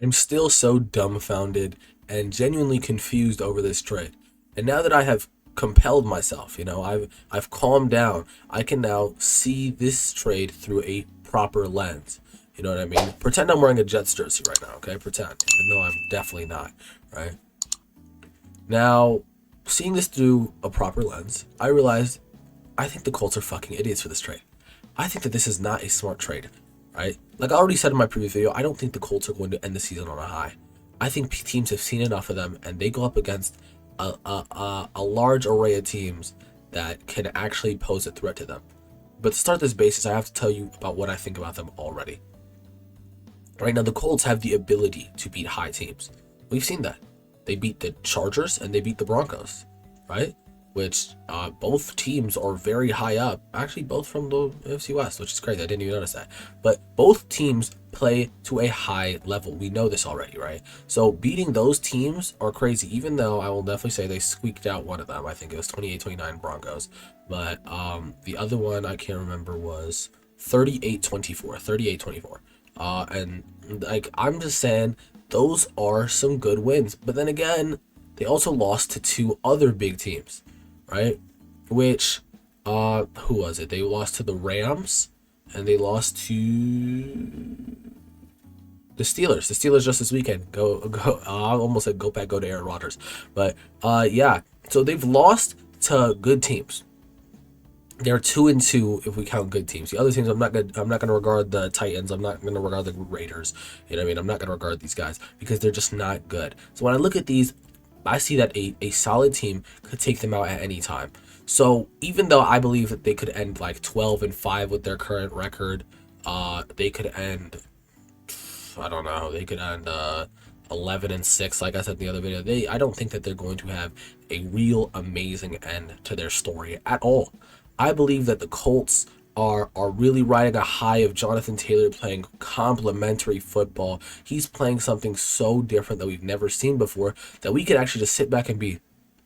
I'm still so dumbfounded and genuinely confused over this trade. And now that I have compelled myself, I've calmed down, I can now see this trade through a proper lens. You know what I mean? Pretend I'm wearing a Jets jersey right now, okay? Pretend, even though I'm definitely not, right? Now, seeing this through a proper lens, I realized I think the Colts are fucking idiots for this trade. I think that this is not a smart trade, right? Like I already said in my previous video, I don't think the Colts are going to end the season on a high. I think teams have seen enough of them, and they go up against a large array of teams that can actually pose a threat to them. But to start this basis, I have to tell you about what I think about them already. Right now, the Colts have the ability to beat high teams. We've seen that. They beat the Chargers and they beat the Broncos, right? Which both teams are very high up. Actually, both from the AFC West, which is crazy. I didn't even notice that. But both teams play to a high level. We know this already, right? So beating those teams are crazy, even though I will definitely say they squeaked out one of them. I think it was 28-29 Broncos. But the other one I can't remember was 38-24. 38-24. And like I'm just saying, those are some good wins. But then again, they also lost to two other big teams, right? Which, who was it? They lost to the Rams, and they lost to the Steelers. The Steelers just this weekend. I almost said go to Aaron Rodgers, but yeah. So they've lost to good teams. They're 2-2 if we count good teams. The other teams, I'm not gonna regard the Titans. I'm not gonna regard the Raiders. You know what I mean? I'm not gonna regard these guys because they're just not good. So when I look at these, I see that a solid team could take them out at any time. So even though I believe that they could end like 12-5 with their current record, they could end, I don't know, they could end 11-6, like I said in the other video. I don't think that they're going to have a real amazing end to their story at all. I believe that the Colts are really riding a high of Jonathan Taylor playing complementary football. He's playing something so different that we've never seen before that we could actually just sit back and be,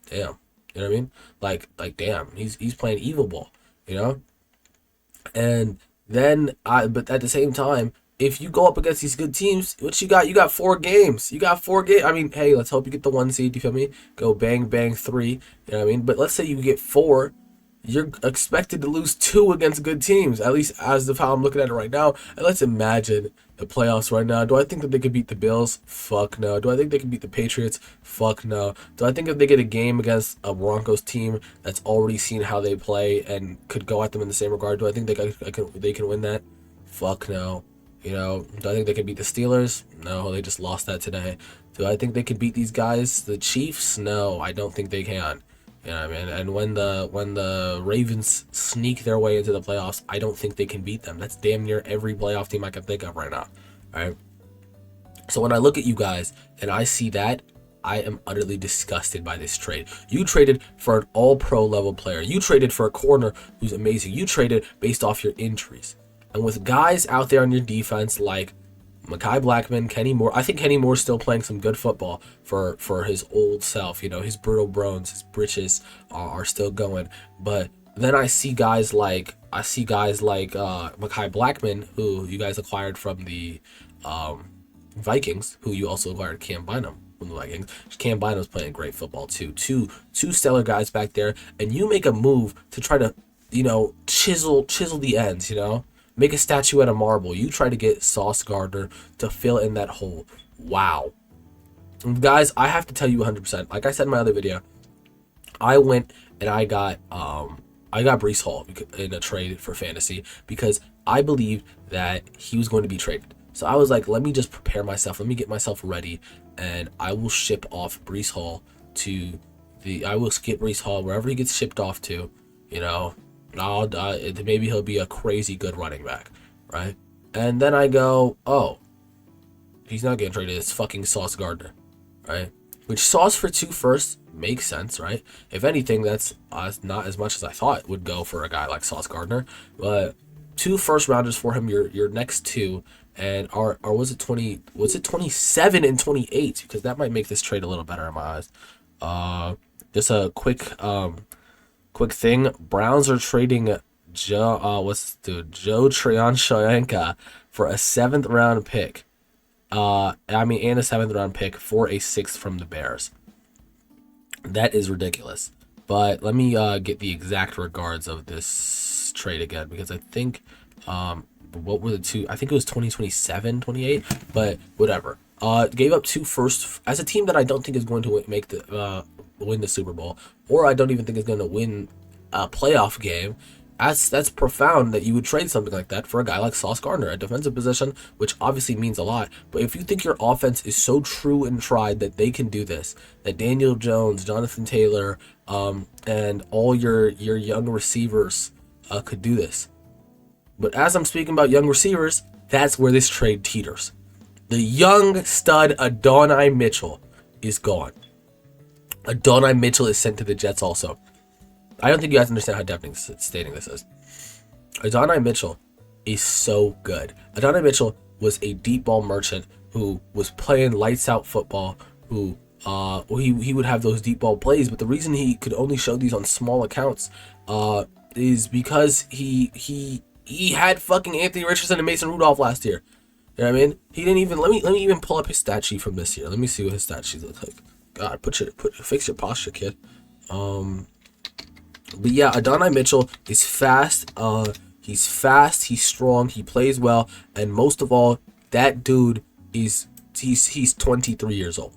damn, you know what I mean? Like damn, he's playing evil ball, you know? And then but at the same time, if you go up against these good teams, what you got? You got 4 games. You got 4 games. I mean, hey, let's hope you get the 1 seed. You feel me? Go bang bang 3. You know what I mean? But let's say you get 4. You're expected to lose 2 against good teams, at least as of how I'm looking at it right now. And let's imagine the playoffs right now. Do I think that they could beat the Bills? Fuck no. Do I think they could beat the Patriots? Fuck no. Do I think if they get a game against a Broncos team that's already seen how they play and could go at them in the same regard, do I think they can win that? Fuck no. You know, do I think they can beat the Steelers? No, they just lost that today. Do I think they could beat these guys, the Chiefs? No, I don't think they can. You know what I mean? And when the Ravens sneak their way into the playoffs, I don't think they can beat them. That's damn near every playoff team I can think of right now. All right. So when I look at you guys and I see that, I am utterly disgusted by this trade. You traded for an all-pro level player. You traded for a corner who's amazing. You traded based off your injuries. And with guys out there on your defense like Mekhi Blackman, Kenny Moore. I think Kenny Moore's still playing some good football for his old self. You know, his brittle bones, his britches are still going. But then I see guys like Mekhi Blackman, who you guys acquired from the Vikings, who you also acquired Cam Bynum from the Vikings. Cam Bynum's playing great football too. Two stellar guys back there, and you make a move to try to, chisel the ends, Make a statue out of marble. You try to get Sauce Gardner to fill in that hole. Wow. And guys, I have to tell you 100%. Like I said in my other video, I went and I got Breece Hall in a trade for fantasy because I believed that he was going to be traded. So I was like, let me just prepare myself. Let me get myself ready, and I will ship off Breece Hall I will skip Breece Hall wherever he gets shipped off to, maybe he'll be a crazy good running back, right? And then I go, oh, he's not getting traded. It's fucking Sauce Gardner, right? Which Sauce for 2 firsts makes sense, right? If anything, that's not as much as I thought would go for a guy like Sauce Gardner. But 2 first rounders for him, your next 2, and or was it 27 and 28? Because that might make this trade a little better in my eyes. Just a quick thing. Browns are trading Joe Tryon-Shoyinka for a 7th round pick. and a 7th-round pick for a 6th from the Bears. That is ridiculous. But let me get the exact regards of this trade again, because I think what were the two? I think it was 2027, 28, but whatever. Gave up 2 firsts as a team that I don't think is going to make the win the Super Bowl, or I don't even think is going to win a playoff game. That's profound that you would trade something like that for a guy like Sauce Gardner, a defensive position, which obviously means a lot. But if you think your offense is so true and tried that they can do this, that Daniel Jones, Jonathan Taylor, and all your young receivers could do this. But as I'm speaking about young receivers, that's where this trade teeters. The young stud Adonai Mitchell is gone. Adonai Mitchell is sent to the Jets also. I don't think you guys understand how devastating this is. Adonai Mitchell is so good. Adonai Mitchell was a deep ball merchant who was playing lights out football, who he would have those deep ball plays, but the reason he could only show these on small accounts is because he had fucking Anthony Richardson and Mason Rudolph last year. You know what I mean? He didn't even let me even pull up his stat sheet from this year. Let me see what his stat sheet looks like. God, fix your posture, kid. But yeah, Adonai Mitchell is fast. He's fast. He's strong. He plays well, and most of all, that dude he's 23 years old.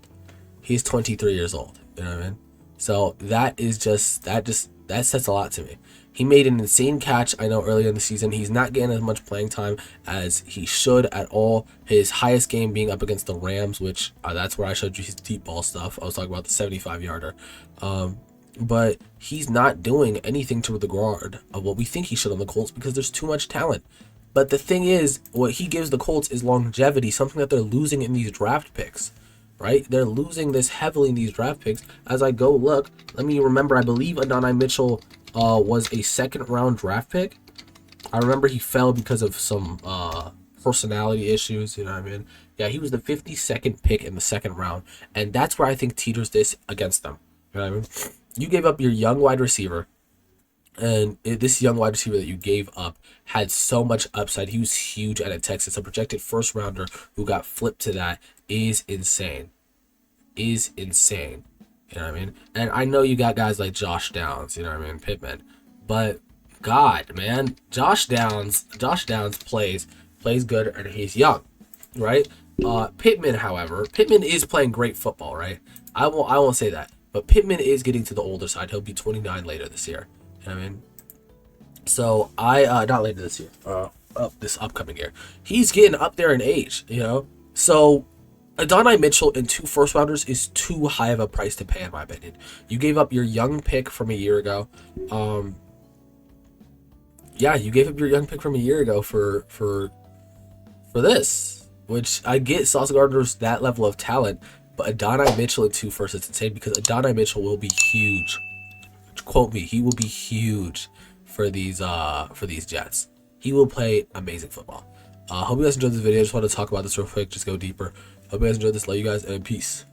He's 23 years old. You know what I mean? So that sets a lot to me. He made an insane catch, I know, earlier in the season. He's not getting as much playing time as he should at all. His highest game being up against the Rams, which that's where I showed you his deep ball stuff. I was talking about the 75-yarder. But he's not doing anything to the regard of what we think he should on the Colts because there's too much talent. But the thing is, what he gives the Colts is longevity, something that they're losing in these draft picks. Right? They're losing this heavily in these draft picks. As I go look, let me remember, I believe Adonai Mitchell was a 2nd-round draft pick. I remember he fell because of some personality issues, you know what I mean? Yeah, he was the 52nd pick in the 2nd round, and that's where I think teeters this against them. You know what I mean? You gave up your young wide receiver, and this young wide receiver that you gave up had so much upside. He was huge at Texas. A projected 1st-rounder who got flipped to that is insane. You know what I mean? And I know you got guys like Josh Downs, you know what I mean, Pittman. But God, man, Josh Downs plays good, and he's young, right? Pittman, however, is playing great football, right? I won't say that, but Pittman is getting to the older side. He'll be 29 later this year. You know what I mean? So not later this year, this upcoming year. He's getting up there in age, you know. So Adonai Mitchell and 2 first-rounders is too high of a price to pay, in my opinion. You gave up your young pick from a year ago. You gave up your young pick from a year ago for this, which I get. Sauce Gardner's that level of talent, but Adonai Mitchell and 2 firsts, it's insane because Adonai Mitchell will be huge. Quote me, he will be huge for these Jets. He will play amazing football. Hope you guys enjoyed this video. I just want to talk about this real quick, just go deeper. Hope you guys enjoyed this. Love you guys, and peace.